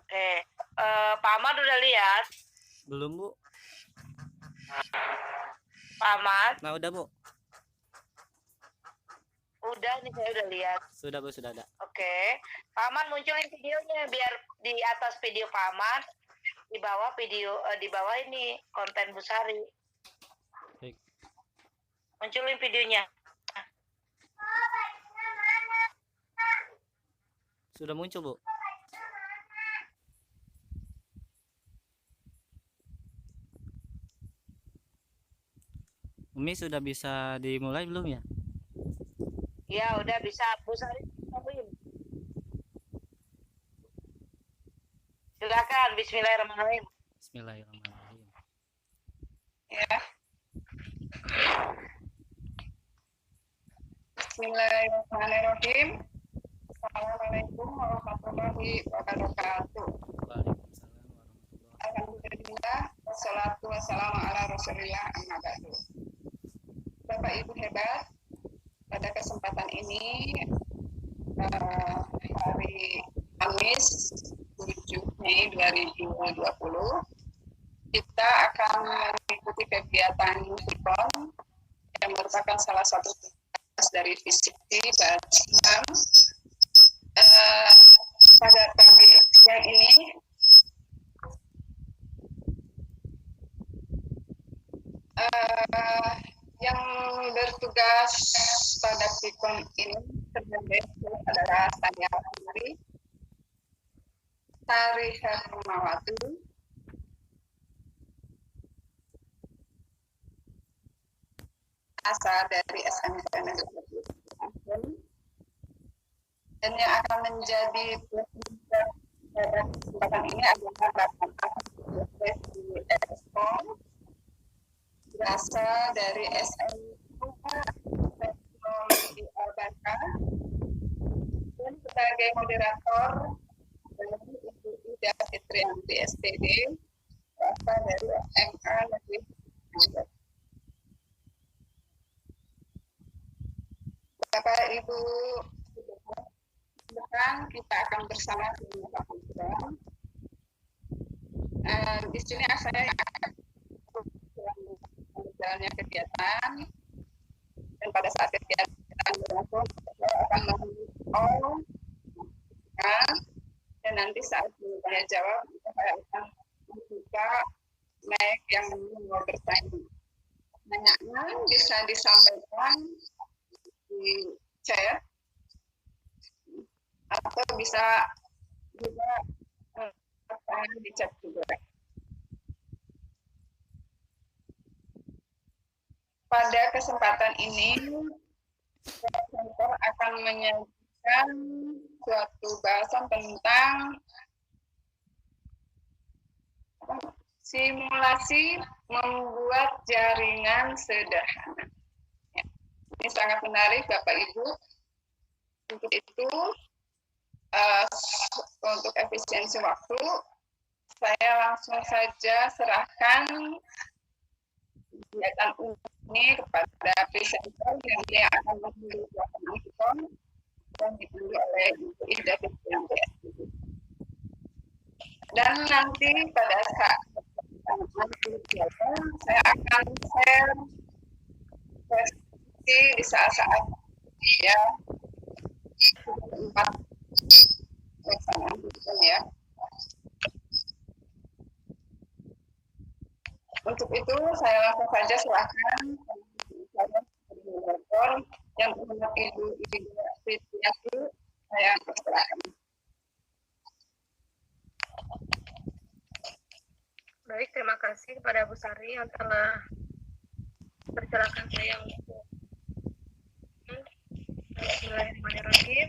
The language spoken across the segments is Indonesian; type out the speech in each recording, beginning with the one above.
Oke. Pak Ahmad udah lihat? Belum, Bu. Pak Ahmad? Nah, udah, Bu. Udah nih, saya udah lihat. Sudah, Bu, sudah ada. Oke. Pak Ahmad munculin videonya biar di atas video Pak Ahmad, di bawah video di bawah ini konten Bu Sari. Baik. Munculin videonya. Sudah muncul, Bu. Umi sudah bisa dimulai belum ya? Ya, udah bisa Bu Sari. Silakan, bismillahirrahmanirrahim. Bismillahirrahmanirrahim. Ya. Bismillahirrahmanirrahim. Assalamualaikum warahmatullahi wabarakatuh. Waalaikumsalam warahmatullahi. Alhamdulillah, wassalatu wassalamu ala rasulillah, amma ba'du. Bapak Ibu hebat, pada kesempatan ini hari Kamis 7 Mei 2020 kita akan mengikuti kegiatan Hikon yang merupakan salah satu tugas dari Visipti Batam. Pada pagi yang ini yang bertugas pada Hikon ini terbaik adalah saya sendiri, Sari Hermawati, asal dari SMK Negeri Lampung, dan yang akan menjadi pada kesempatan ini adalah Bapak di Expo, berasal dari SMK Teknologi Albarka, dan sebagai moderator dari Ibu Ida Fitrianti SPD, berasal dari SMA Negeri Lampung. Bapak Ibu, sekarang kita akan bersama dengan Bapak Presiden. Di sini saya akan berjalannya kegiatan, dan pada saat kegiatan berlangsung saya akan menghubung dan nanti saat bertanya jawab saya akan membuka mic yang mau bertanya. Nanya bisa disampaikan di chat atau bisa juga di chat juga. Pada kesempatan ini, presenter akan menyajikan suatu bahasan tentang simulasi membuat jaringan sederhana. Ya. Ini sangat menarik, Bapak Ibu. Untuk itu, untuk efisiensi waktu, saya langsung saja serahkan kegiatan ini kepada presenter yang dia akan menunjukkan dan dipandu oleh Ibu Ida Fitrianti. Dan nanti pada saat saya akan share sesi di saat-saat ya 4 pelaksanaan ya. Untuk itu saya langsung saja silakan moderator yang berhormat Ibu Ida Fitrianti, saya persilakan. Baik, terima kasih kepada Bu Sari yang telah persilakan saya untuk Bismillahirrahmanirrahim.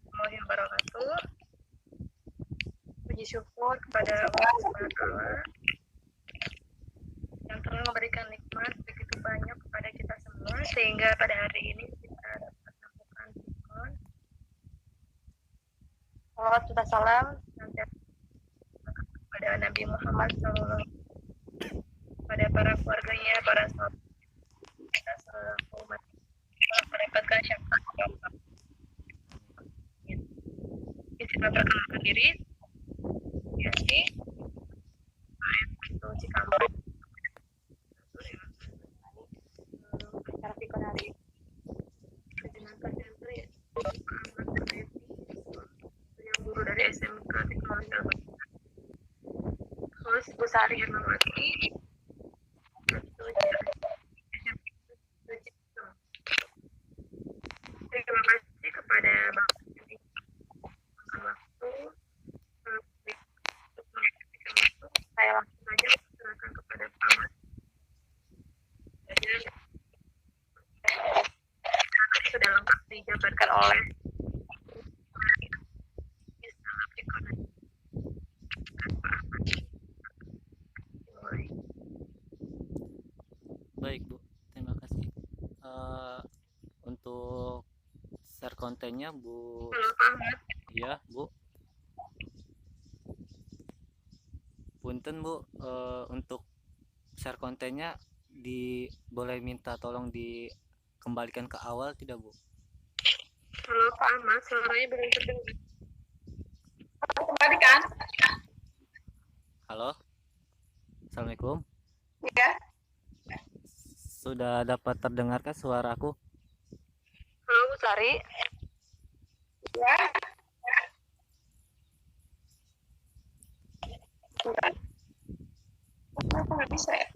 Warahmatullahi wabarakatuh. Puji syukur kepada Allah Subhanahu wa Ta'ala yang telah memberikan nikmat begitu banyak kepada kita semua sehingga pada hari ini kita dapat melakukan Hikon. Salawat serta salam kepada Nabi Muhammad SAW, pada para keluarganya, para sahabat kita selaku umat mendapatkan syafaat. Kita perkenalkan diri. nanti kalau misalnya terus Bu Sari Hermawati itu terima kasih kepada Bang Andi makan waktu saya langsung saja silakan kepada Pak Ahmad. Jadi sudah lengkap dijabarkan oleh Baik Bu, terima kasih. Untuk share kontennya Bu, Halo Pak Ahmad. iya Bu. Punten Bu, untuk share kontennya boleh minta tolong dikembalikan ke awal tidak Bu? Halo Pak Ahmad, suaranya belum terdengar. Kembalikan. Halo, Assalamualaikum. Ya. Sudah dapat terdengarkan suaraku? Halo Bu Sari. Ya. Kenapa nggak bisa ya?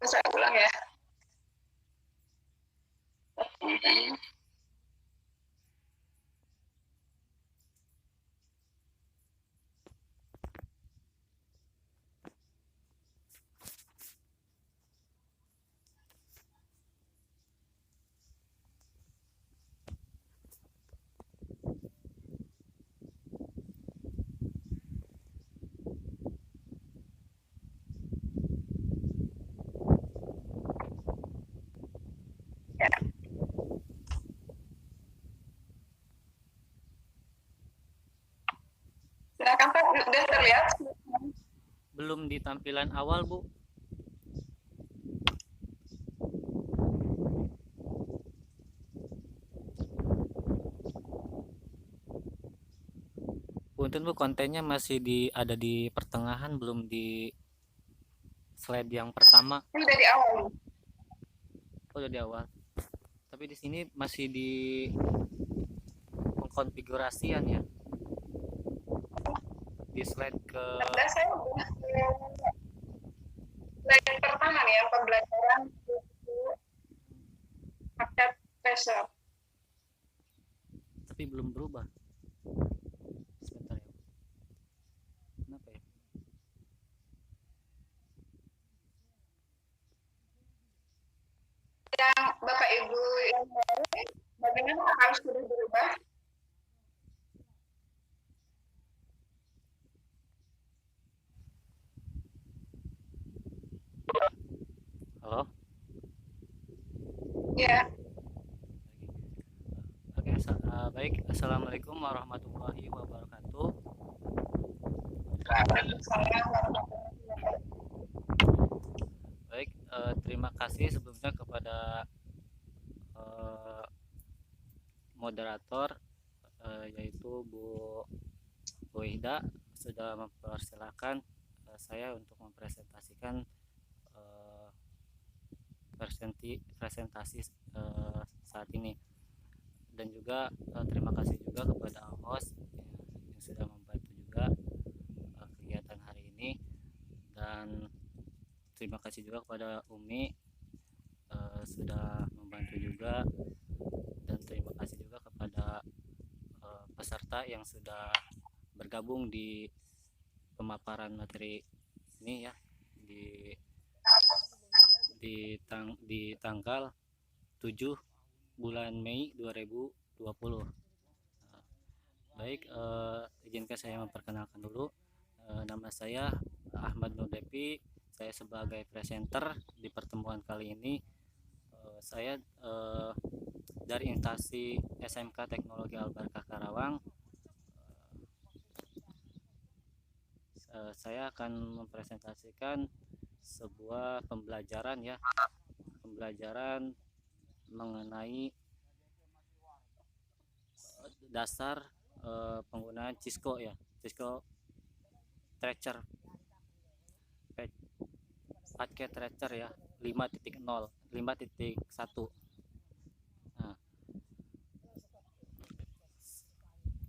Saya ulang ya. Silakan Pak, sudah terlihat? Belum di tampilan awal Bu. Punten Bu, kontennya masih ada di pertengahan, belum di slide yang pertama. Sudah di awal. Oh, udah di awal. Tapi di sini masih di pengkonfigurasian ya. Di slide ke Nah, saya slide pertama nih yang pembelajaran paket pressure. tapi belum berubah. Sebentar ya. Kenapa ya? Yang Bapak Ibu yang baru, bagaimana harus sudah berubah? Halo? Ya. Oke, baik. Assalamualaikum warahmatullahi wabarakatuh. Waalaikumsalam warahmatullahi wabarakatuh. Baik, terima kasih sebelumnya kepada moderator yaitu Bu Ida sudah mempersilahkan saya untuk mempresentasikan presentasi saat ini, dan juga terima kasih juga kepada host yang sudah membantu juga kegiatan hari ini, dan terima kasih juga kepada Umi sudah membantu juga, dan terima kasih juga kepada peserta yang sudah bergabung di pemaparan materi ini ya, di tanggal 7 bulan Mei 2020. Baik, izinkan saya memperkenalkan dulu. Nama saya Ahmad Nur Depi. Saya sebagai presenter di pertemuan kali ini. Saya dari instansi SMK Teknologi Al-Barkah Karawang. Saya akan mempresentasikan sebuah pembelajaran ya, pembelajaran mengenai dasar penggunaan Cisco ya, Cisco Tracer. packet tracer ya 5.0 5.1.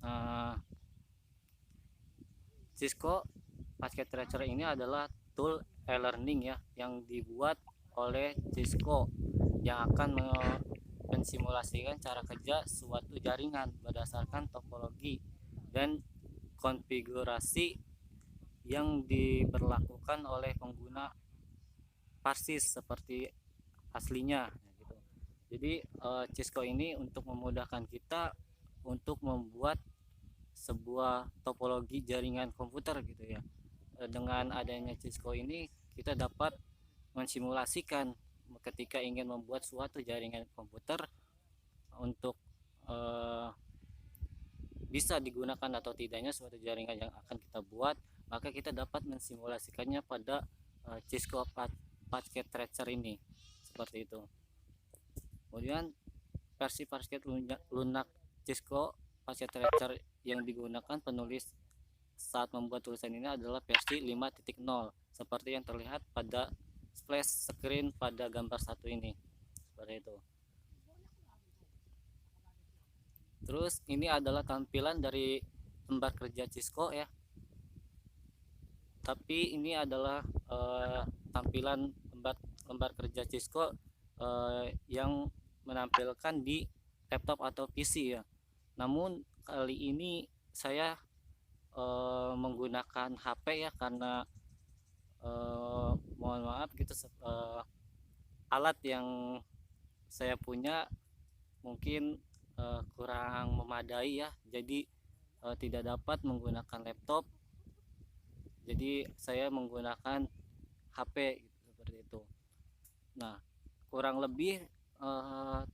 Nah, Cisco packet tracer ini adalah tool e-learning ya yang dibuat oleh Cisco yang akan mensimulasikan cara kerja suatu jaringan berdasarkan topologi dan konfigurasi yang diberlakukan oleh pengguna persis seperti aslinya gitu. Jadi Cisco ini untuk memudahkan kita untuk membuat sebuah topologi jaringan komputer gitu ya. Dengan adanya Cisco ini kita dapat mensimulasikan ketika ingin membuat suatu jaringan komputer untuk bisa digunakan atau tidaknya suatu jaringan yang akan kita buat, maka kita dapat mensimulasikannya pada Cisco packet tracer ini seperti itu. Kemudian versi packet lunak Cisco packet tracer yang digunakan penulis saat membuat tulisan ini adalah versi 5.0 seperti yang terlihat pada splash screen pada gambar satu ini seperti itu. Terus ini adalah tampilan dari lembar kerja Cisco ya. Tapi ini adalah tampilan lembar kerja Cisco yang menampilkan di laptop atau PC ya. Namun kali ini saya menggunakan HP ya karena mohon maaf gitu alat yang saya punya mungkin kurang memadai ya, jadi tidak dapat menggunakan laptop, jadi saya menggunakan HP gitu, seperti itu. Nah kurang lebih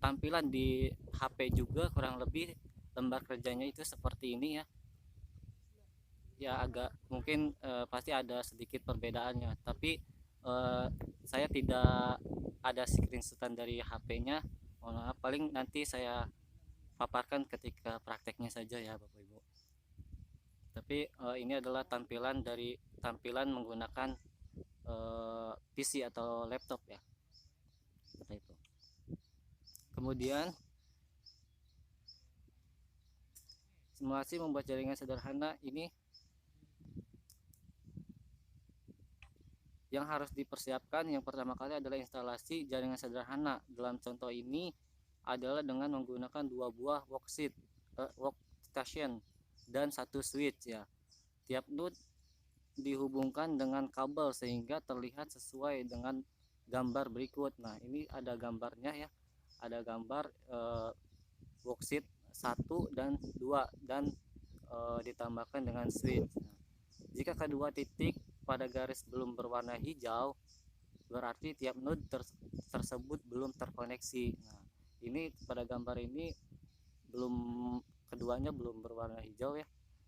tampilan di HP juga kurang lebih lembar kerjanya itu seperti ini ya. Ya agak mungkin pasti ada sedikit perbedaannya, tapi saya tidak ada screenshotan dari HP-nya, mohon maaf, paling nanti saya paparkan ketika prakteknya saja ya Bapak Ibu. Tapi ini adalah tampilan menggunakan PC atau laptop ya, seperti itu. Kemudian simulasi membuat jaringan sederhana ini yang harus dipersiapkan yang pertama kali adalah instalasi jaringan sederhana. Dalam contoh ini adalah dengan menggunakan 2 buah workstation dan 1 switch ya. Tiap node dihubungkan dengan kabel sehingga terlihat sesuai dengan gambar berikut. Nah ini ada gambarnya ya, ada gambar worksheet 1 dan 2 dan ditambahkan dengan switch. Nah, jika kedua titik pada garis belum berwarna hijau, berarti tiap node tersebut belum terkoneksi. Nah ini pada gambar ini keduanya belum berwarna hijau ya,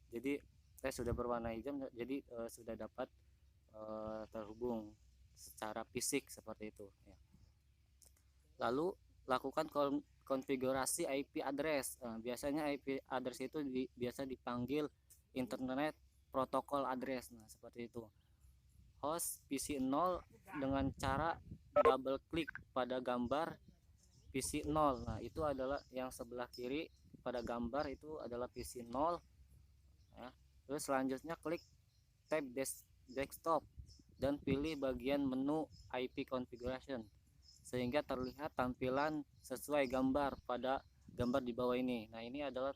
jadi sudah berwarna hijau, jadi sudah dapat terhubung secara fisik seperti itu ya. Lalu lakukan konfigurasi IP address. Biasanya IP address itu biasa dipanggil internet protokol address. Nah seperti itu. Host PC 0 dengan cara double klik pada gambar PC 0. Nah itu adalah yang sebelah kiri pada gambar itu adalah PC 0 ya. Terus selanjutnya klik tab desktop dan pilih bagian menu IP configuration sehingga terlihat tampilan sesuai gambar pada gambar di bawah ini. Nah ini adalah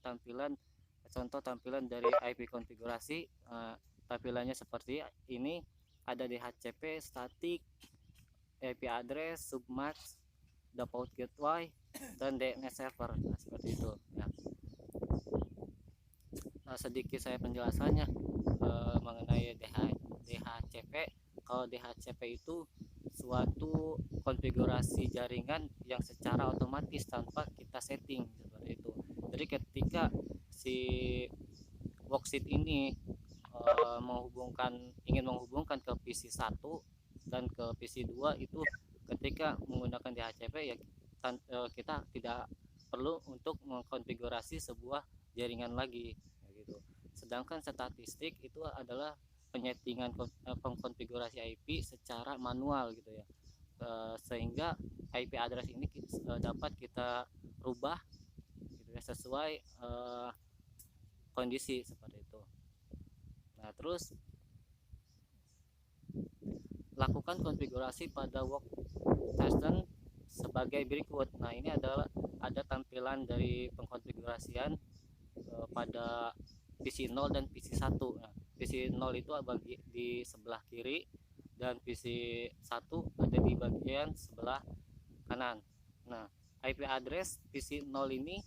contoh tampilan dari IP konfigurasi. Tampilannya seperti ini, ada DHCP, static, IP address, submask, default gateway, dan DNS server. Nah seperti itu ya. Nah, sedikit saya penjelasannya mengenai DHCP. Kalau DHCP itu suatu konfigurasi jaringan yang secara otomatis tanpa kita setting seperti itu. Jadi ketika si worksheet ini ingin menghubungkan ke PC 1 dan ke PC 2 itu ketika menggunakan DHCP ya kita tidak perlu untuk mengkonfigurasi sebuah jaringan lagi gitu. Sedangkan statistik itu adalah penyetingan pengkonfigurasi IP secara manual gitu ya. Sehingga IP address ini dapat kita rubah gitu ya, sesuai kondisi seperti itu. Nah, terus lakukan konfigurasi pada workstation sebagai berikut. Nah, ini adalah ada tampilan dari pengkonfigurasian pada PC 0 dan PC 1. Nah, PC 0 itu di sebelah kiri dan PC 1 ada di bagian sebelah kanan. Nah, IP address PC 0 ini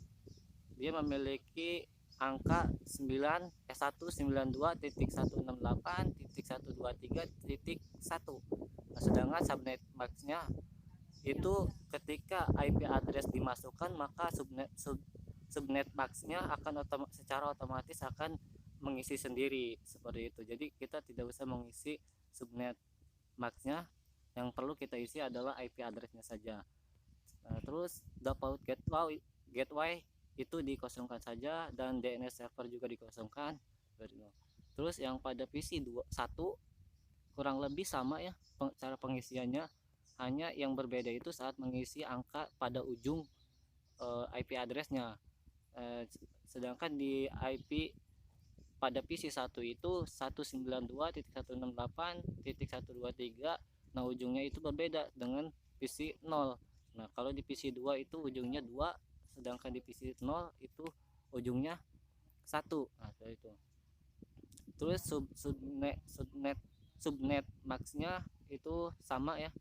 dia memiliki angka 192.168.123.1. Nah, sedangkan subnet max-nya itu ketika IP address dimasukkan, maka subnet max-nya akan secara otomatis akan mengisi sendiri seperti itu. Jadi kita tidak usah mengisi subnet max-nya, yang perlu kita isi adalah IP address-nya saja. Nah, terus default gateway itu dikosongkan saja, dan DNS server juga dikosongkan. Terus yang pada PC 1 kurang lebih sama ya cara pengisiannya, hanya yang berbeda itu saat mengisi angka pada ujung IP address-nya. Sedangkan di IP pada PC 1 itu 192.168.123. Nah, ujungnya itu berbeda dengan PC 0. Nah, kalau di PC 2 itu ujungnya 2, sedangkan di PC 0 itu ujungnya 1. Nah, itu. Terus subnet max-nya itu sama ya,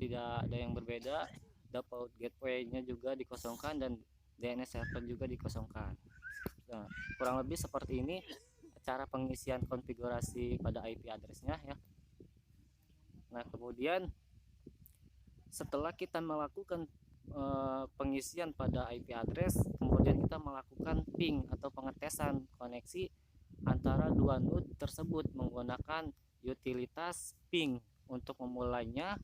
tidak ada yang berbeda. Default gateway-nya juga dikosongkan dan DNS server juga dikosongkan. Nah, kurang lebih seperti ini cara pengisian konfigurasi pada IP address-nya ya. Nah, kemudian setelah kita melakukan pengisian pada IP address, kemudian kita melakukan ping atau pengetesan koneksi antara dua node tersebut menggunakan utilitas ping. Untuk memulainya,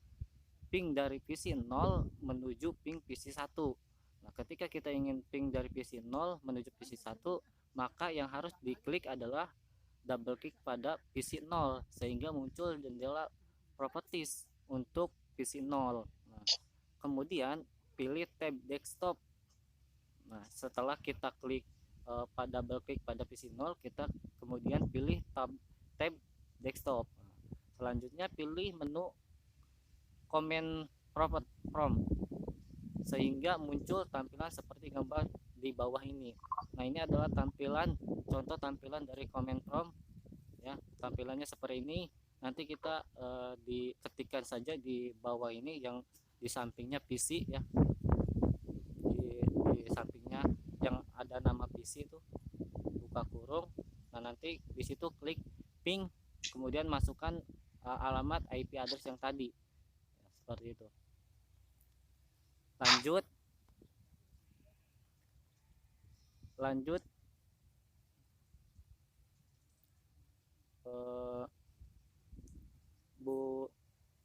ping dari PC 0 menuju ping PC 1. Nah, ketika kita ingin ping dari PC 0 menuju PC 1, maka yang harus diklik adalah double klik pada PC 0 sehingga muncul jendela properties untuk PC 0. Nah, kemudian pilih tab desktop. Nah, setelah kita klik double klik pada PC 0, kita kemudian pilih tab desktop. Nah, selanjutnya pilih menu command prompt sehingga muncul tampilan seperti gambar di bawah ini. Nah, ini adalah contoh tampilan dari command prompt ya. Tampilannya seperti ini. Nanti kita diketikkan saja di bawah ini, yang di sampingnya PC ya, di sampingnya yang ada nama PC itu buka kurung. Nah, nanti di situ klik ping, kemudian masukkan alamat IP address yang tadi ya, seperti itu. Lanjut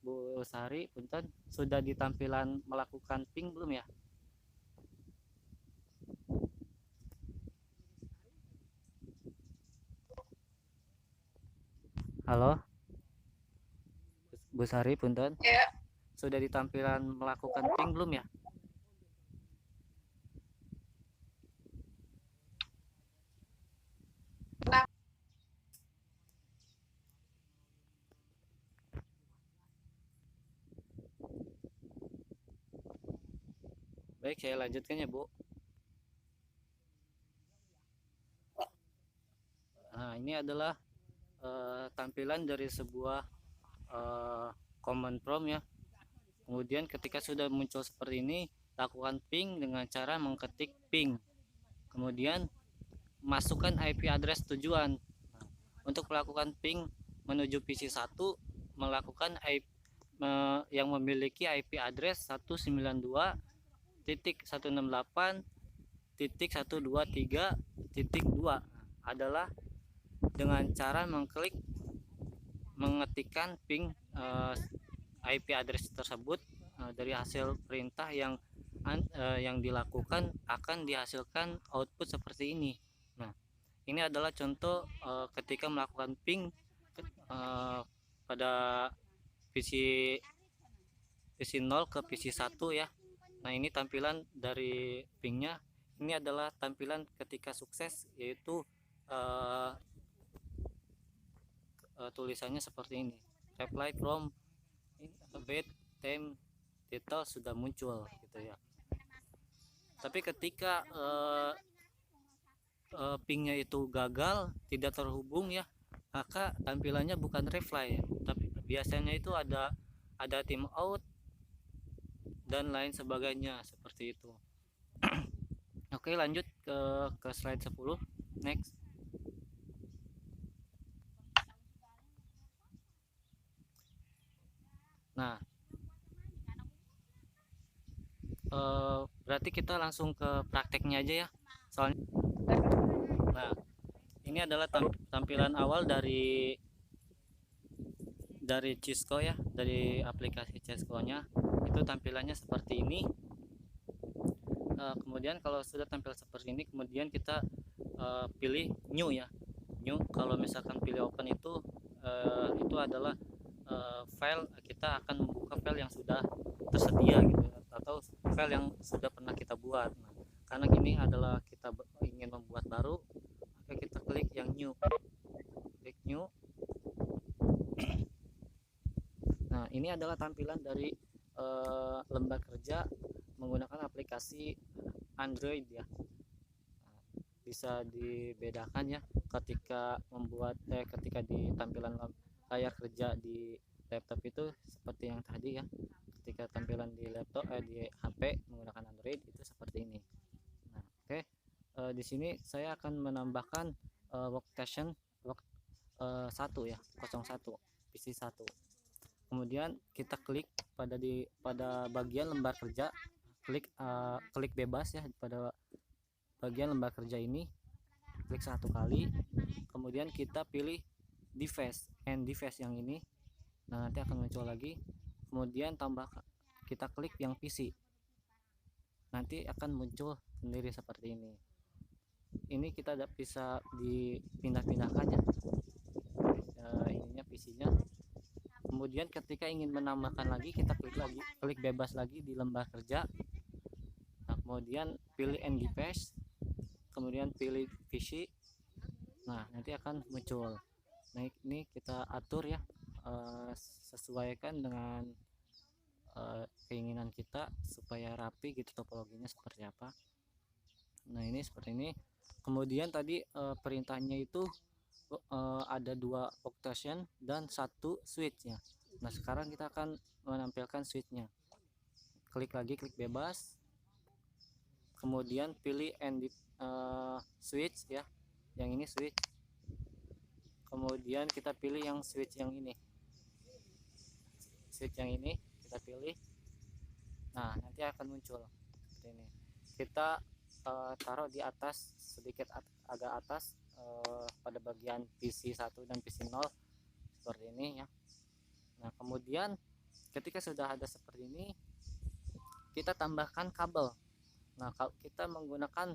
Bu Sari, punten, sudah di tampilan melakukan ping belum ya? Halo Bu Sari, punten, Ya, sudah di tampilan melakukan ping belum ya? Baik, saya lanjutkan ya Bu. Nah, ini adalah tampilan dari sebuah command prompt ya. Kemudian ketika sudah muncul seperti ini, lakukan ping dengan cara mengetik ping, kemudian masukkan IP address tujuan. Nah, untuk melakukan ping menuju PC 1, melakukan yang memiliki IP address 192.168.123.2 adalah dengan cara mengetikkan ping IP address tersebut. Dari hasil perintah yang dilakukan akan dihasilkan output seperti ini. Nah, ini adalah contoh ketika melakukan ping eh, pada PC PC 0 ke PC 1 ya. Nah, ini tampilan dari pingnya. Ini adalah tampilan ketika sukses, yaitu eh, tulisannya seperti ini. Reply from bed time title sudah muncul gitu ya. Tapi ketika pingnya itu gagal, tidak terhubung ya, maka tampilannya bukan reply ya, tapi biasanya itu ada timeout dan lain sebagainya seperti itu. Oke, lanjut ke slide 10. Next. Nah, berarti kita langsung ke prakteknya aja ya. Soalnya, nah, ini adalah tampilan awal dari Cisco ya, dari aplikasi Cisco-nya. Itu tampilannya seperti ini. Kemudian kalau sudah tampil seperti ini, kemudian kita pilih new ya. New, kalau misalkan pilih open itu adalah file, kita akan membuka file yang sudah tersedia gitu, atau file yang sudah pernah kita buat. Nah, karena ini adalah kita ingin membuat baru, maka kita klik yang new. Klik new. Nah, ini adalah tampilan dari lembar kerja menggunakan aplikasi Android ya. Nah, bisa dibedakan ya ketika ketika di tampilan layar kerja di laptop itu seperti yang tadi ya. Ketika tampilan di laptop di HP menggunakan Android itu seperti ini. Nah, oke. Di sini saya akan menambahkan workstation 1 ya, 01 PC 1. Kemudian kita klik pada bagian lembar kerja, klik bebas ya pada bagian lembar kerja ini, klik 1 kali, kemudian kita pilih device yang ini. Nah, nanti akan muncul lagi, kemudian kita klik yang PC, nanti akan muncul sendiri seperti ini. Ini kita bisa dipindah-pindahkan ya, ininya PC-nya. Kemudian ketika ingin menambahkan lagi, kita klik bebas lagi di lembar kerja. Nah, kemudian pilih end device, kemudian pilih PC. Nah, nanti akan muncul. Nah, ini kita atur ya, sesuaikan dengan keinginan kita supaya rapi gitu, topologinya seperti apa. Nah, ini seperti ini. Kemudian tadi perintahnya itu ada 2 occasion dan 1 switch ya. Nah, sekarang kita akan menampilkan switchnya. Klik lagi, klik bebas, kemudian pilih end switch ya, yang ini switch. Kemudian kita pilih yang switch yang ini, kita pilih. Nah, nanti akan muncul seperti ini. Kita taruh di atas, sedikit agak atas, pada bagian PC 1 dan PC 0 seperti ini ya. Nah, kemudian ketika sudah ada seperti ini, kita tambahkan kabel. Nah, kita menggunakan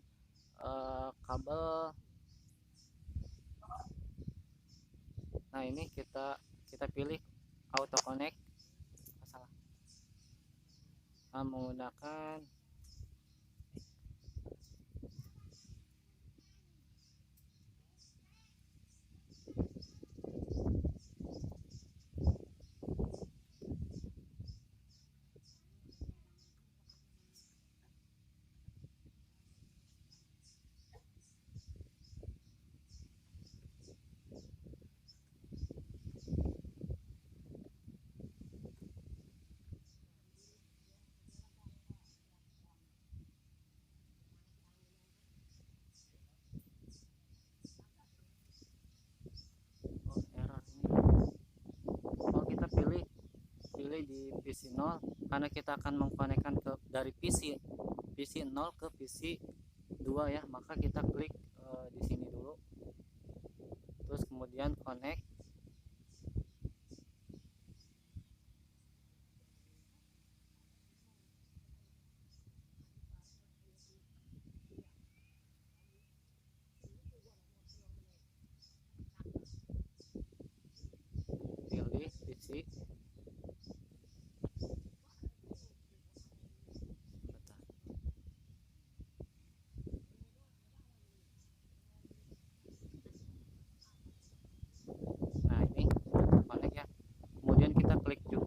kabel. Nah, ini kita pilih auto connect, menggunakan kita pilih di PC 0, karena kita akan mengkonekkan dari PC 0 ke PC 2 ya, maka kita klik di sini dulu, terus kemudian connect.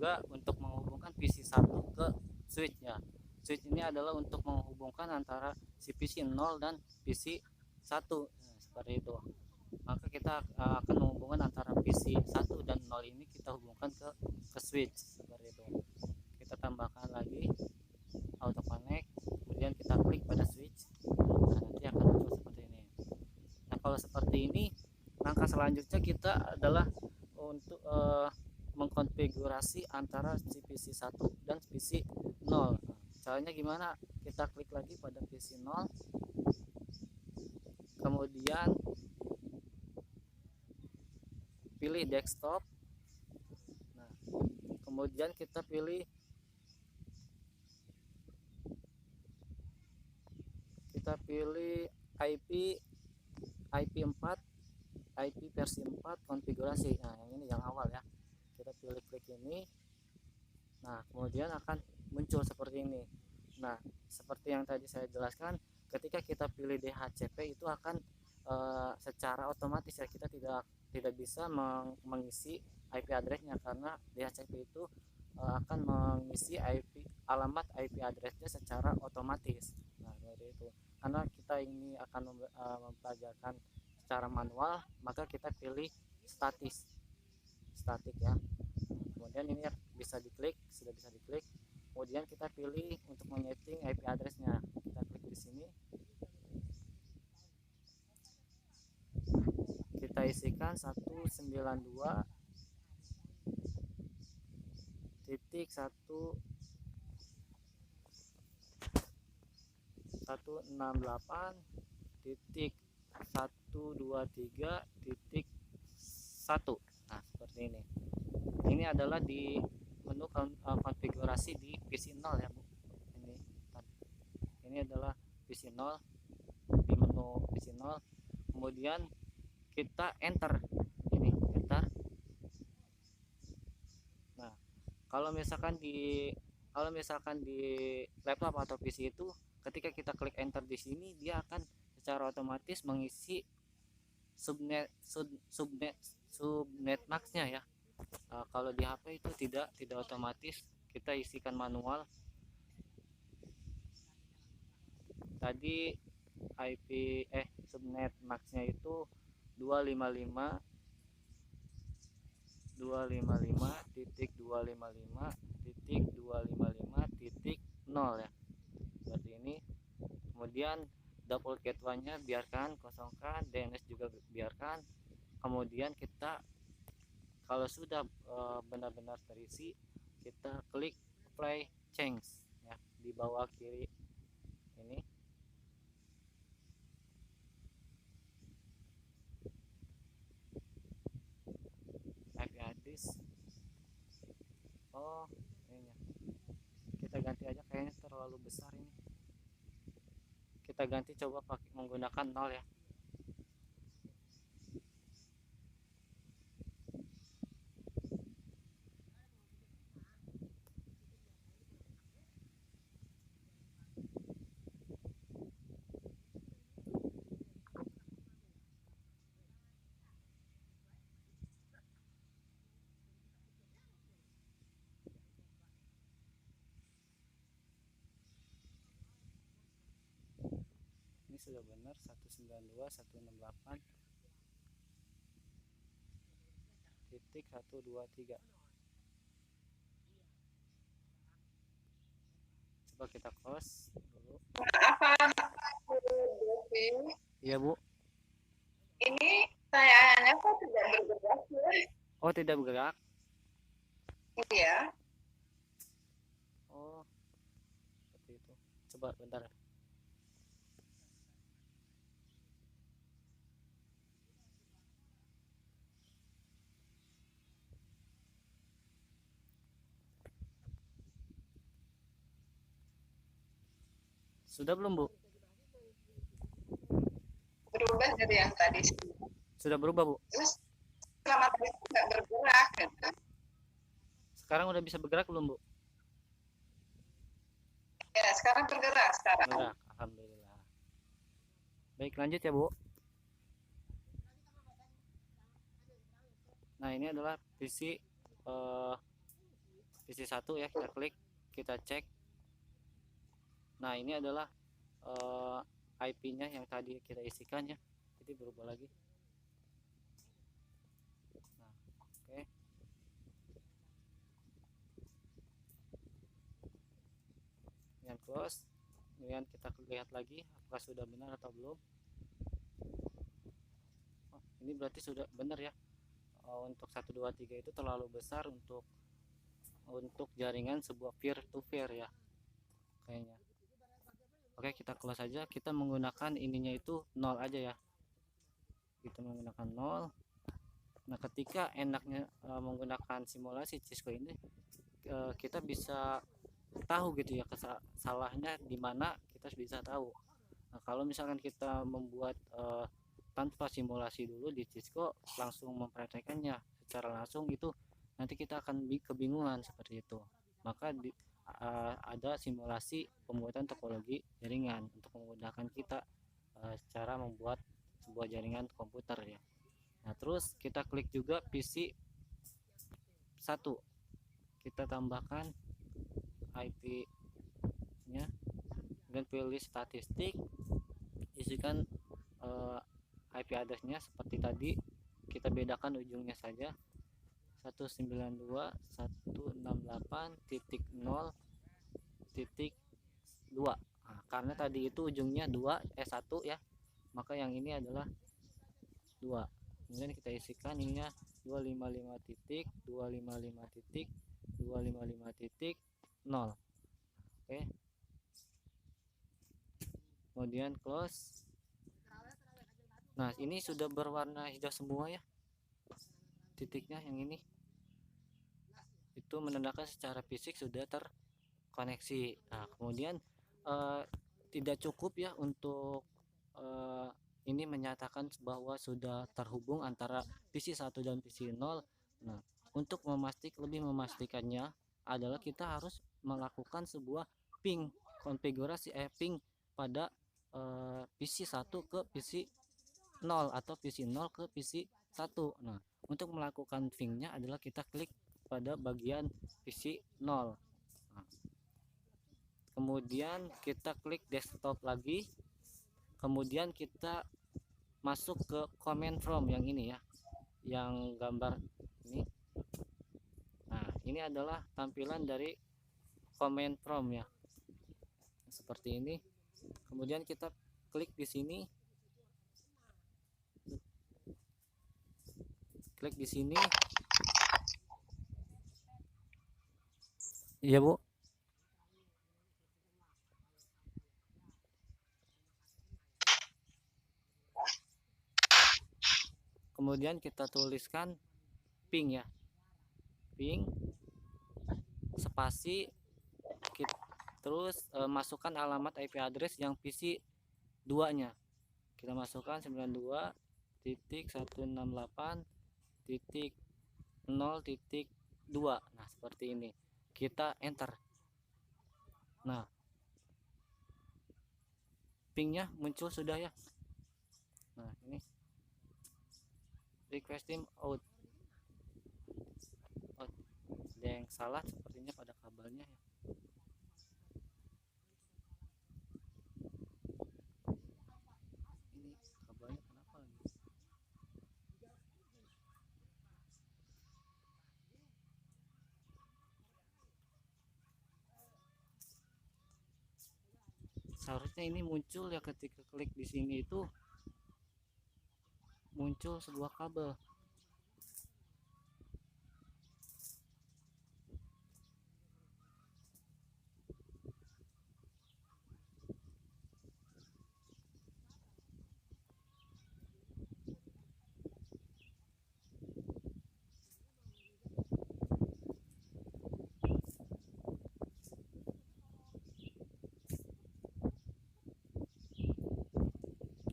juga untuk menghubungkan PC1 ke switch ya. Switch ini adalah untuk menghubungkan antara si PC0 dan PC1, seperti itu. Maka kita akan menghubungkan antara PC1 dan 0 ini, kita hubungkan ke switch seperti itu. Kita tambahkan lagi auto connect, kemudian kita klik pada switch. Nah, nanti akan muncul seperti ini. Nah, kalau seperti ini, langkah selanjutnya kita adalah untuk mengkonfigurasi antara si PC1 dan PC0. Caranya gimana? Kita klik lagi pada PC0, kemudian pilih desktop. Nah, kemudian kita pilih IP4, IP versi 4 konfigurasi. Nah, yang ini yang awal ya. Kita pilih klik ini. Nah, kemudian akan muncul seperti ini. Nah, seperti yang tadi saya jelaskan, ketika kita pilih DHCP itu akan secara otomatis ya, kita tidak bisa mengisi IP addressnya, karena DHCP itu akan mengisi alamat IP addressnya secara otomatis. Nah, seperti itu. Karena kita ini akan mempelajarkan secara manual, maka kita pilih statik ya. Kemudian ini bisa diklik, sudah bisa diklik. Kemudian kita pilih untuk menyeting IP addressnya. Kita klik di sini. Kita isikan 192.168.123.1. Nah, seperti ini. Ini adalah di menu konfigurasi di PC0 ya, Bu. Ini adalah PC0, di menu PC0. Kemudian kita enter ini, enter. Nah, kalau misalkan di laptop atau PC itu, ketika kita klik enter di sini, dia akan secara otomatis mengisi subnet max-nya ya. Kalau di HP itu tidak otomatis, kita isikan manual. Tadi subnet max-nya itu 255.255.255.255.0 ya, seperti ini. Kemudian double gateway-nya biarkan, kosongkan, DNS juga biarkan. Kemudian kita kalau sudah benar-benar terisi, kita klik apply change ya, di bawah kiri ini. IP address, oh ini kita ganti aja, kayaknya terlalu besar ini. Kita ganti, coba pakai menggunakan 0 ya. Ini sudah benar 192.168.123. Coba kita close dulu. Apa Devi? Iya, Bu. Ini tayangannya kok tidak bergerak ya? Oh, tidak bergerak. Iya. Oh, seperti itu. Coba bentar. Sudah belum, Bu? Berubah dari yang tadi. Sudah berubah, Bu? Terus selama tadi nggak bergerak gitu. Sekarang udah bisa bergerak belum, Bu? Ya, sekarang bergerak sekarang. Bergerak, alhamdulillah. Baik, lanjut ya, Bu. Nah, ini adalah PC PC 1 ya, kita klik, kita cek. Nah, ini adalah IP-nya yang tadi kita isikan ya, jadi berubah lagi. Nah, oke. Kemudian close, kemudian kita lihat lagi apakah sudah benar atau belum. Oh, ini berarti sudah benar ya. Untuk 123 itu terlalu besar untuk jaringan sebuah peer to peer ya kayaknya. Oke, kita close saja. Kita menggunakan ininya itu 0 aja ya, kita menggunakan 0. Nah, ketika enaknya menggunakan simulasi Cisco ini, kita bisa tahu gitu ya salahnya di mana, kita bisa tahu. Nah, kalau misalkan kita membuat tanpa simulasi dulu di Cisco, langsung mempraktekannya secara langsung, itu nanti kita akan kebingungan seperti itu. Maka ada simulasi pembuatan topologi jaringan untuk memudahkan kita cara membuat sebuah jaringan komputer ya. Nah, terus kita klik juga PC 1, kita tambahkan IP nya dan pilih statistik, isikan IP address-nya seperti tadi, kita bedakan ujungnya saja, 192.168.0.2. Nah, karena tadi itu ujungnya 1 ya, maka yang ini adalah 2. Kemudian kita isikan ininya 255.255.255.0. Oke. Kemudian close. Nah, ini sudah berwarna hijau semua ya, titiknya yang ini. Itu menandakan secara fisik sudah terkoneksi. Nah, kemudian tidak cukup ya untuk ini menyatakan bahwa sudah terhubung antara PC 1 dan PC 0. Nah, untuk lebih memastikannya adalah kita harus melakukan sebuah ping konfigurasi ping pada PC 1 ke PC 0 atau PC 0 ke PC 1. Nah, untuk melakukan pingnya adalah kita klik pada bagian PC 0. Nah, kemudian kita klik desktop lagi, kemudian kita masuk ke command from yang ini ya, yang gambar ini. Nah, ini adalah tampilan dari command from ya, seperti ini. Kemudian kita klik di sini, klik di sini. Iya, Bu. Kemudian kita tuliskan ping ya, ping spasi, terus masukkan alamat IP address yang PC 2 nya, kita masukkan 92.168.0.2. nah, seperti ini, kita enter. Nah, pingnya muncul sudah ya. Nah, ini requesting out. Ada yang salah sepertinya pada kabelnya ya. Ini kabelnya kenapa lagi? Seharusnya ini muncul ya, ketika klik di sini itu muncul sebuah kabel.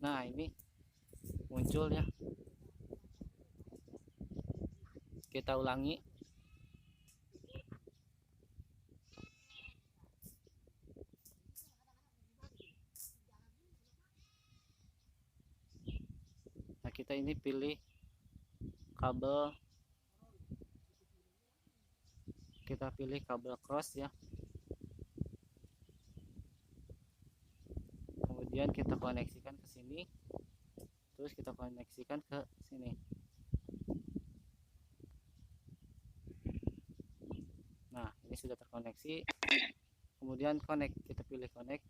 Nah, ini muncul ya. Kita ulangi. Nah, kita ini pilih kabel, kita pilih kabel cross ya, kemudian kita koneksikan ke sini, terus kita koneksikan ke sini. Nah, ini sudah terkoneksi. Kemudian connect, kita pilih connect.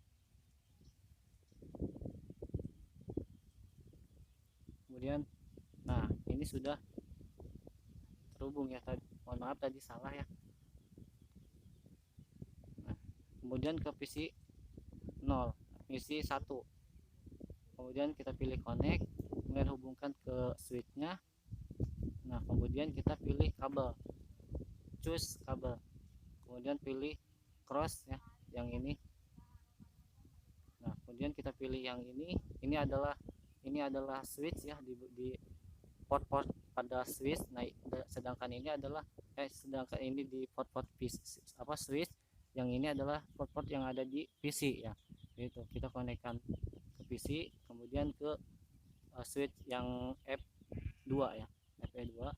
Kemudian, nah ini sudah terhubung ya. Tadi, mohon maaf tadi salah ya. Nah, kemudian ke PC 0, PC 1. Kemudian kita pilih connect, kemudian hubungkan ke switchnya. Nah, kemudian kita pilih kabel, choose kabel, kemudian pilih cross ya, yang ini. Nah, kemudian kita pilih yang ini adalah switch ya, di port-port pada switch. Nah, sedangkan ini di port-port switch, yang ini adalah port-port yang ada di PC ya. Itu kita konekkan ke PC, kemudian ke switch yang F2 ya, F2.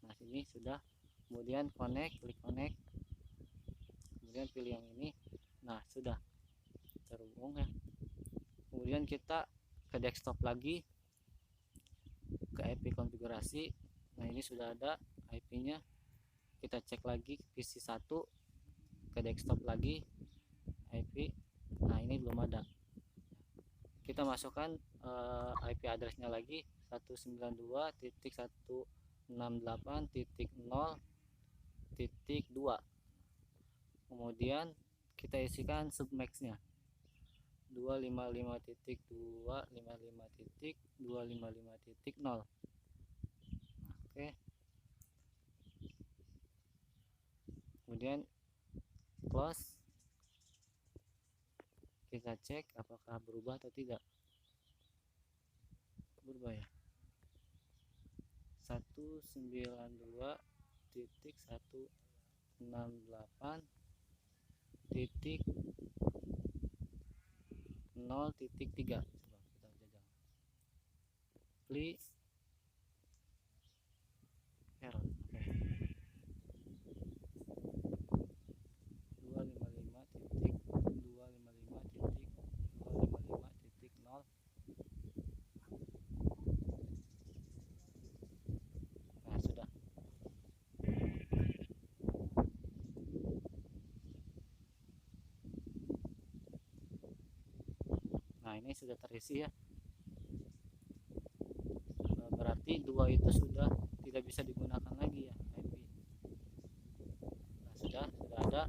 Nah, ini sudah. Kemudian klik connect, kemudian pilih yang ini. Nah, sudah terhubung ya. Kemudian kita ke desktop lagi, ke IP konfigurasi. Nah, ini sudah ada IP-nya. Kita cek lagi PC 1, ke desktop lagi IP. Nah, ini belum ada. Kita masukkan IP address-nya lagi, 192.168.0.2. Kemudian kita isikan submax-nya 255.255.255.0. Oke. Kemudian close. Kita cek apakah berubah atau tidak. Berubah ya. 192.168.0.3. Coba kita jajal. Please error. Oke. 255.255.255.0. Nah, sudah. Nah, ini sudah terisi ya. Berarti 2 itu sudah tidak bisa digunakan lagi ya, IP. Nah, sudah ada.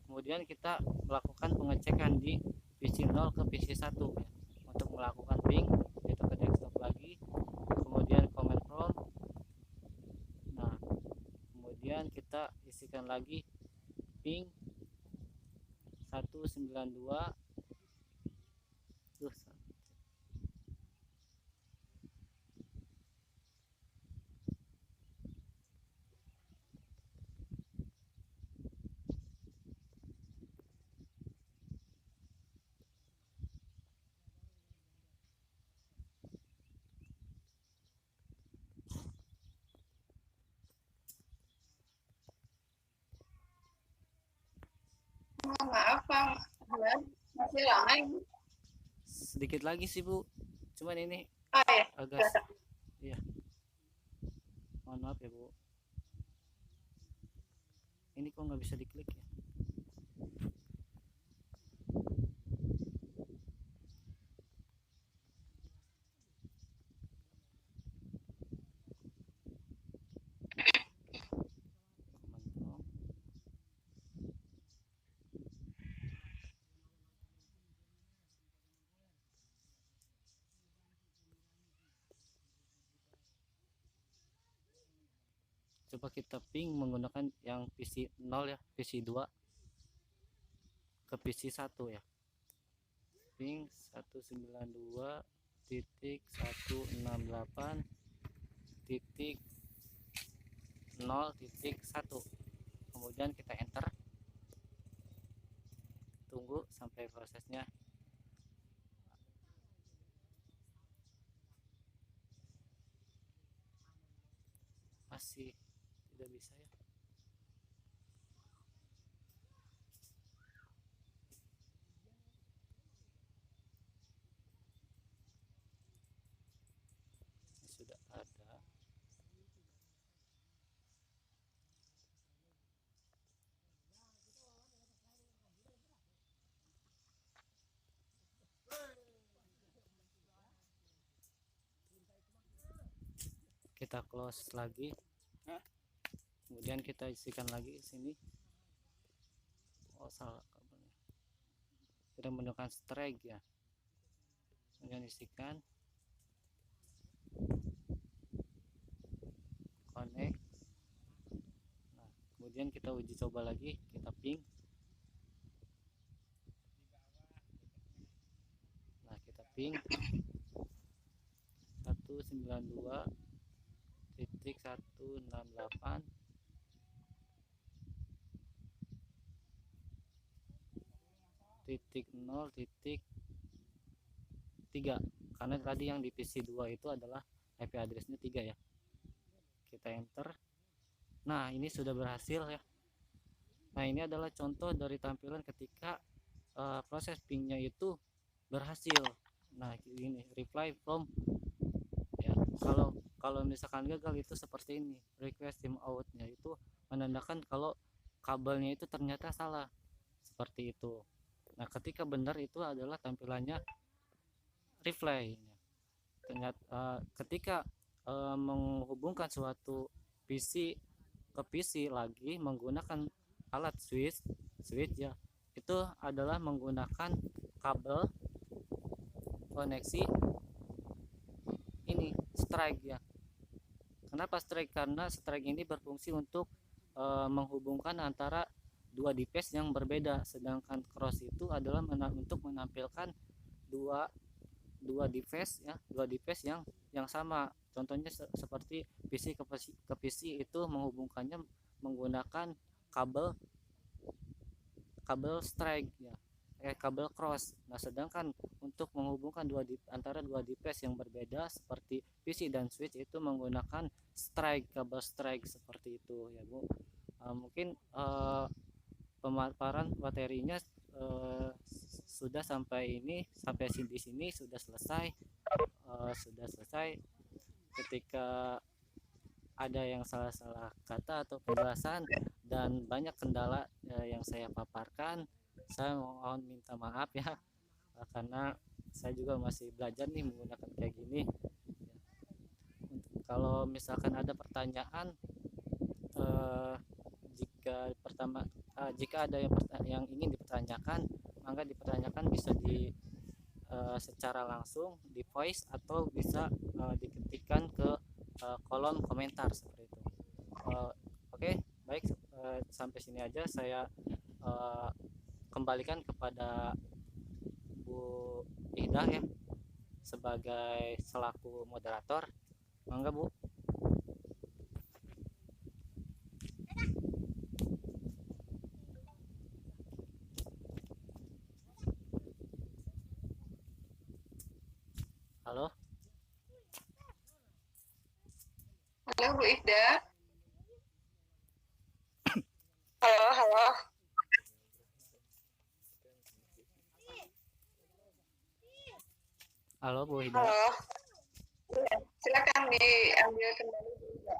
Kemudian kita melakukan pengecekan di PC 0 ke PC 1 ya. Untuk melakukan ping, yaitu ke desktop lagi, kemudian command prompt. Nah, kemudian kita isikan lagi ping 192. Maaf Bang, masih lama ini. Sedikit lagi sih Bu, cuman ini Ya. agak iya, mohon maaf ya Bu, ini kok nggak bisa diklik ya. Coba kita ping menggunakan yang PC 0 ya, PC 2 ke PC 1 ya. Ping 192.168.0.1. Kemudian kita enter. Tunggu sampai prosesnya. Masih tidak bisa ya. kita close lagi, kemudian kita isikan lagi sini. Oh salah kabelnya, kita menggunakan strike ya, kemudian isikan, connect. Nah kemudian kita uji coba lagi, kita ping. Nah kita ping 192.168 0.3, karena tadi yang di PC2 itu adalah IP addressnya 3 ya. Kita enter. Nah ini sudah berhasil ya. Nah ini adalah contoh dari tampilan ketika proses pingnya itu berhasil. Nah ini reply from ya. Kalau misalkan gagal itu seperti ini, request timeout-nya itu menandakan kalau kabelnya itu ternyata salah, seperti itu. Nah ketika benar itu adalah tampilannya reply. Ternyata ketika menghubungkan suatu PC ke PC lagi menggunakan alat switch ya, itu adalah menggunakan kabel koneksi ini strike ya. Kenapa strike? Karena strike ini berfungsi untuk menghubungkan antara dua device yang berbeda, sedangkan cross itu adalah untuk menampilkan dua device ya, dua device yang sama. Contohnya seperti PC ke PC itu menghubungkannya menggunakan kabel strike ya, kabel cross. Nah sedangkan untuk menghubungkan antara dua device yang berbeda seperti PC dan switch itu menggunakan strike, kabel strike, seperti itu ya Bu. Mungkin pemaparan materinya sudah sampai di sini sudah selesai. Ketika ada yang salah kata atau penjelasan dan banyak kendala yang saya paparkan, saya mohon minta maaf ya, karena saya juga masih belajar nih menggunakan kayak gini. Kalau misalkan ada pertanyaan, jika ada yang ingin dipertanyakan, maka dipertanyakan bisa secara langsung di voice atau bisa diketikkan ke kolom komentar seperti itu. Oke, baik, sampai sini aja saya kembalikan kepada Bu Ida ya sebagai selaku moderator. Mangga Bu. Halo. Halo Bu Ida. Halo. Halo Bu Ida. Halo. Silakan diambil kembali Bu Ida.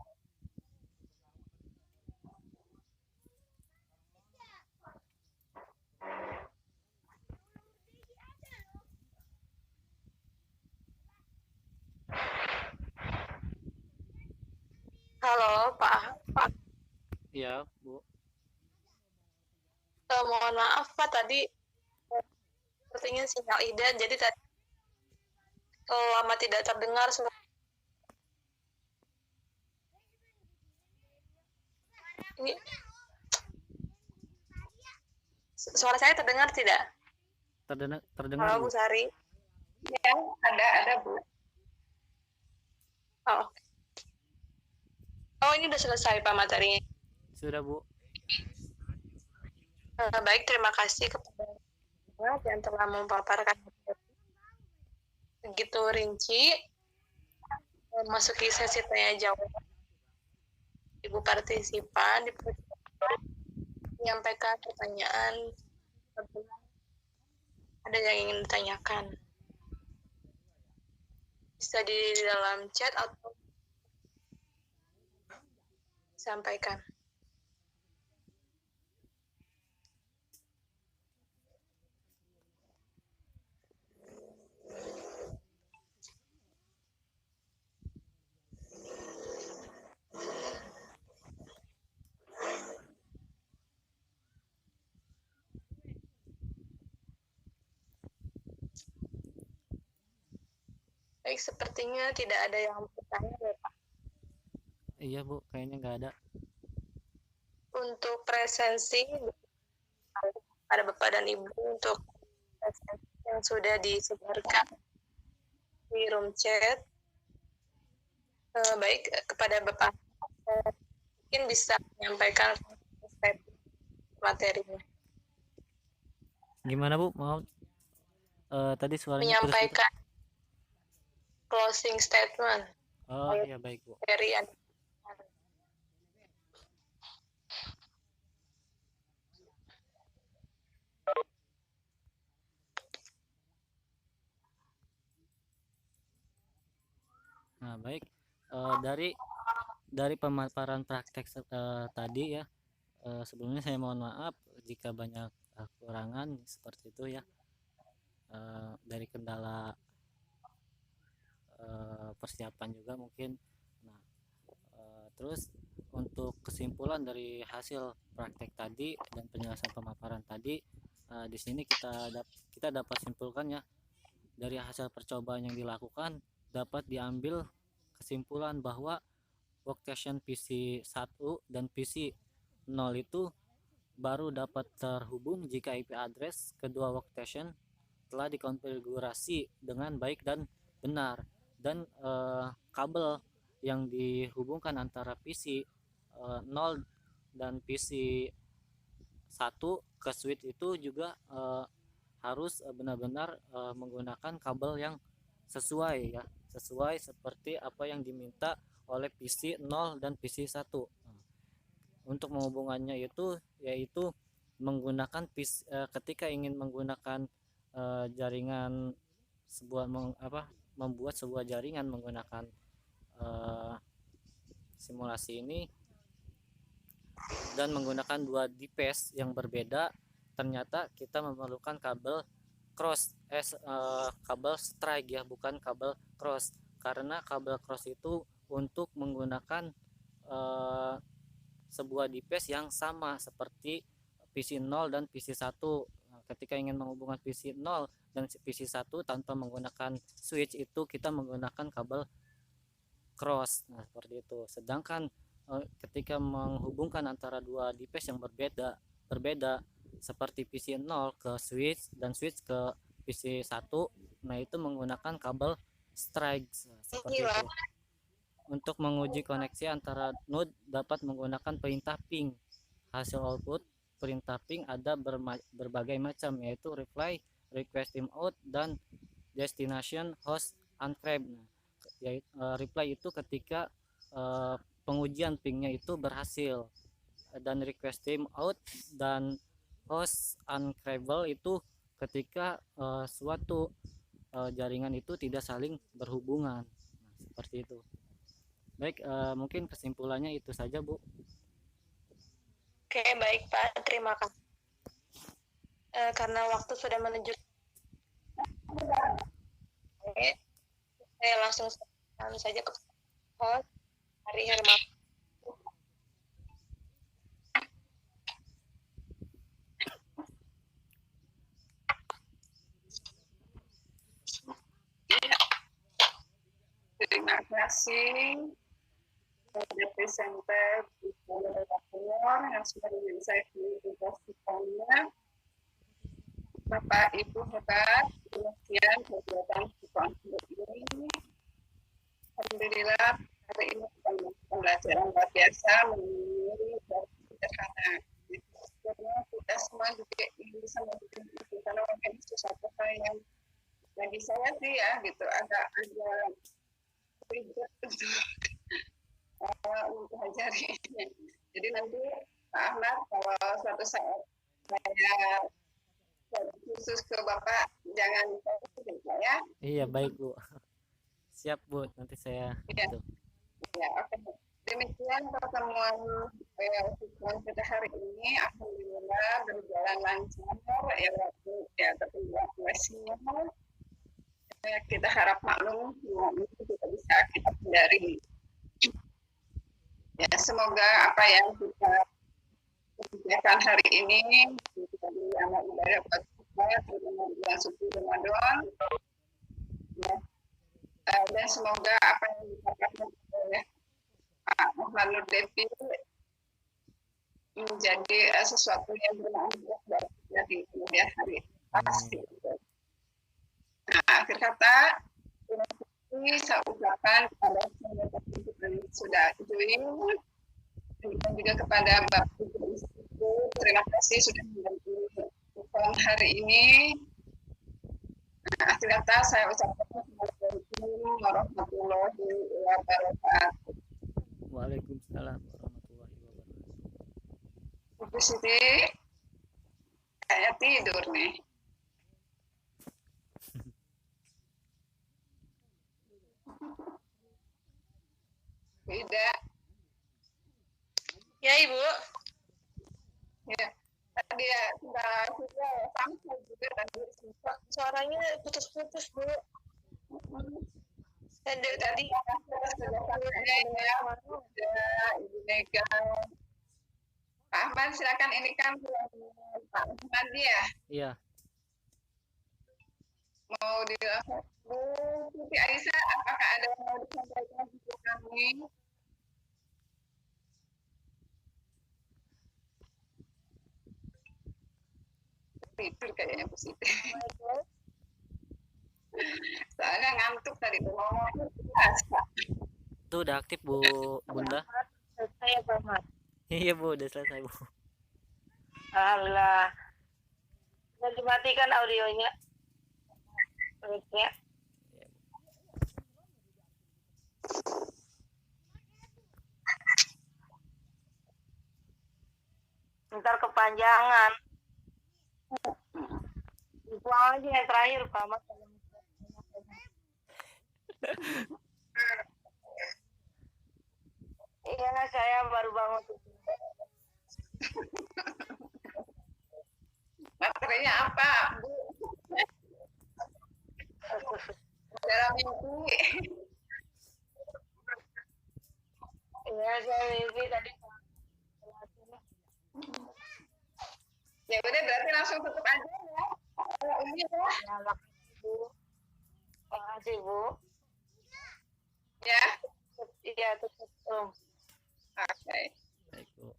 Halo, Pak. Iya, Bu. Mohon maaf, Pak, tadi sepertinya sinyal Ida, jadi tadi lama tidak terdengar. Ini suara saya terdengar tidak? Terdengar Halo, Bu. Bu Sari. Ya, ada Bu. Oh, ini udah selesai Pak materinya. Sudah Bu. Baik, terima kasih kepada yang telah memaparkan begitu rinci. Memasuki sesi tanya jawab. Ibu partisipan menyampaikan pertanyaan. Ada yang ingin ditanyakan? Bisa di dalam chat atau sampaikan. Baik, sepertinya tidak ada yang bertanya ya Pak. Iya Bu, kayaknya nggak ada. Untuk presensi pada Bapak dan Ibu untuk presensi yang sudah disebarkan di room chat. Baik, kepada Bapak mungkin bisa menyampaikan materinya. Gimana Bu? Mau tadi suaranya putus-putus. Menyampaikan closing statement Oh iya baik Bu. dari Nah baik, dari pemaparan praktek tadi ya, sebelumnya saya mohon maaf jika banyak kekurangan seperti itu ya, dari kendala persiapan juga mungkin. Nah, terus untuk kesimpulan dari hasil praktek tadi dan penjelasan pemaparan tadi, di sini kita dapat simpulkan ya, dari hasil percobaan yang dilakukan dapat diambil kesimpulan bahwa workstation PC 1 dan PC 0 itu baru dapat terhubung jika IP address kedua workstation telah dikonfigurasi dengan baik dan benar, dan kabel yang dihubungkan antara PC 0 dan PC 1 ke switch itu juga harus benar-benar menggunakan kabel yang sesuai ya, sesuai seperti apa yang diminta oleh PC 0 dan PC 1. Untuk menghubungannya itu yaitu menggunakan ketika ingin menggunakan jaringan membuat sebuah jaringan menggunakan simulasi ini dan menggunakan dua device yang berbeda, ternyata kita memerlukan kabel kabel strike ya, bukan kabel cross, karena kabel cross itu untuk menggunakan sebuah device yang sama seperti PC 0 dan PC 1. Ketika ingin menghubungkan PC 0 dan PC 1 tanpa menggunakan switch itu kita menggunakan kabel cross. Nah, seperti itu. Sedangkan ketika menghubungkan antara dua device yang berbeda seperti PC 0 ke switch dan switch ke PC 1, nah itu menggunakan kabel strike seperti itu. Untuk menguji koneksi antara node dapat menggunakan perintah ping. Hasil output perintah ping ada berbagai macam, yaitu reply, request timeout, dan destination host uncrypt. Reply itu ketika pengujian pingnya itu berhasil, dan request timeout dan host uncryptable itu ketika suatu jaringan itu tidak saling berhubungan. Nah, seperti itu. Baik, mungkin kesimpulannya itu saja Bu. Oke, baik Pak, terima kasih. Karena waktu sudah menunjukkan, saya langsung saja ke host Hari Herman. Terima kasih kepada presenter yang sudah menyampaikan Bapak Ibu hebat, demikian kegiatan ini. Alhamdulillah hari ini pembelajaran luar biasa mengenai sederhana. Sebenarnya kita semua juga ingin bisa membuat karena mungkin itu sesuatu hal yang bagi saya sih ya gitu agak ribet untuk mempelajari. Jadi nanti Pak Ahmad kalau suatu saat saya khusus ke Bapak jangan lupa ya. Iya baik Bu. Siap Bu, nanti saya ya. Ya, oke. Demikian pertemuan kita hari ini, alhamdulillah berjalan lancar ya, waktu ya tertunda sinyal. Kita harap maklum itu kita bisa kita hindari. Ya, semoga apa yang kita kerjakan hari ini kita beri amal ibadah buat kita terutama bulan suci Ramadan. Ya. Dan semoga apa yang dikatakan oleh Pak Muhammad Nur Devi menjadi sesuatu yang bermanfaat bagi kita di kemudian hari. Pasti. Nah, akhir kata, ini saya ucapkan kepada semua yang sudah join, dan juga kepada Mbak Putri Istiku, terima kasih sudah membantu program hari ini. Nah, akhir kata saya ucapkan Assalamualaikum warahmatullahi wabarakatuh. Waalaikumsalam warahmatullahi wabarakatuh. Bu Siti, kayak tidur nih. Tidak. Ya, Ibu. Ya, tadi ya sudah sampai juga tadi. Suaranya putus-putus, Bu. Dan dari tadi Sudah sampai ya, Ibu Mega. Pak Ahmad, silakan, ini kan Pak Ahmad ya. Iya. Mau dilakukan. Bu Siti Aisyah, apakah ada yang mau disampaikan untuk kami? Tidur kayaknya Bu Siti. Soalnya ngantuk tadi tuh ngomong. Itu udah aktif Bu Bunda? Saya Ahmad. Iya Bu, udah selesai Bu. Alhamdulillah. Dan dimatikan audionya. Mic-nya. Ntar kepanjangan. Dibuang aja yang terakhir, Pak Ahmad. Iya, saya baru bangun. Materinya apa, Bu? Dalam mimpi. Iya, saya mimpi tadi. Ya udah, berarti langsung tutup aja ya. Ini ya. Ya, makasih, Bu. Makasih, Bu. Ya. Iya, tutup. Oke. Baik Bu.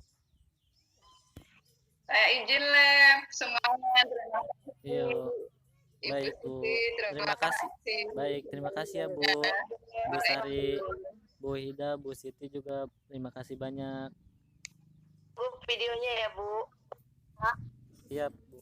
Saya izin lab semuanya. Terima kasih. Iya. Ibu Baik Bu. Siti, Terima kasih. Baik, terima kasih ya Bu. Bu Sari, Bu Hida, Bu Siti juga terima kasih banyak. Bu, videonya ya, Bu. Iya Bu.